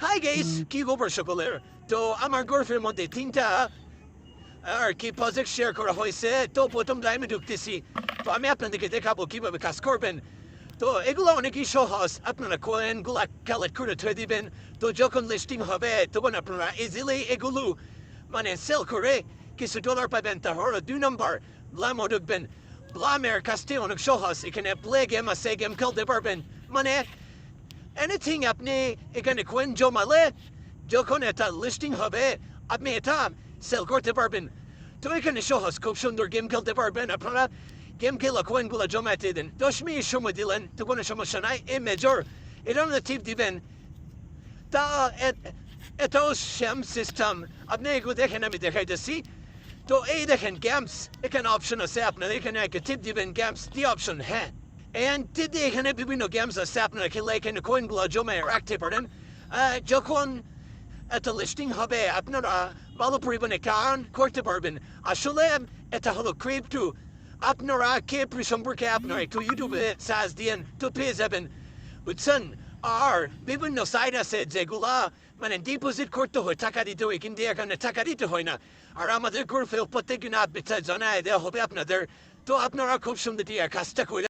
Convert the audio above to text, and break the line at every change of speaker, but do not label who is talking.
Hi guys, কি খবর সকলের? তো আমার গল্পের মধ্যে তিনটা আর কি প্রজেক্ট শেয়ার করা হয়েছে। তো প্রথম টাইমে ঢুকতেছি, তো আমি আপনাদেরকে দেখাবো কিভাবে কাজ করবেন। তো এগুলো অনেকই সহজ, আপনারা কয়েনগুলা কালেক্ট করে ধরে দিবেন। তো যখন লিস্টিং হবে তখন আপনারা ইজিলি এগুলো মানে সেল করে কিছু ডলার পাবেন। তাহলে 2 নম্বর ব্লামও ঢুকবেন। ব্লামের কাজটি অনেক সহজ, এখানে প্লে গেম আছে, গেম খেলতে পারবেন। মানে এনিথিং আপনি এখানে কয়েন জমালে যখন এটা লিস্টিং হবে আপনি এটা সেল করতে পারবেন। তো এখানে সহজ, খুব সুন্দর গেম খেলতে পারবেন। আপনারা গেম খেলা কয়েনগুলো জমাতে দেন, 10 মিনিট সময় দিলেন তো কোনো সমস্যা নাই। এই মেজর এটা টিপ দিবেন। তা এটাও সেম সিস্টেম, আপনি এগুলো দেখেন, আমি দেখাইতেছি। তো এই দেখেন গেমস, এখানে অপশন আছে, আপনারা এখানে একটা টিপ দিবেন, গেমস দি অপশন, হ্যাঁ। And টিপ দিয়ে এখানে বিভিন্ন গেমস আছে, আপনারা খেলে এখানে কয়েনগুলো জমা রাখতে পারেন। যখন একটা লিস্টিং হবে আপনারা ভালো পরিমাণে কারণ করতে পারবেন। আসলে এটা হলো ক্রিপ্টো, আপনারা ক্রিপ্টো সম্পর্কে আপনারা একটু ইউটিউবে সার্চ দিন তো পেয়ে যাবেন, বুঝছেন। আর বিভিন্ন সাইট আছে যেগুলা মানে ডিপোজিট করতে হয়, টাকা দিতে হয়, কিন্তু এখানে টাকা দিতে হয় না। আর আমাদের গ্রুপে প্রত্যেকদিন আপডেট জানায় দেওয়া হবে আপনাদের। তো আপনারা খুব সুন্দর দিয়ে কাজটা করে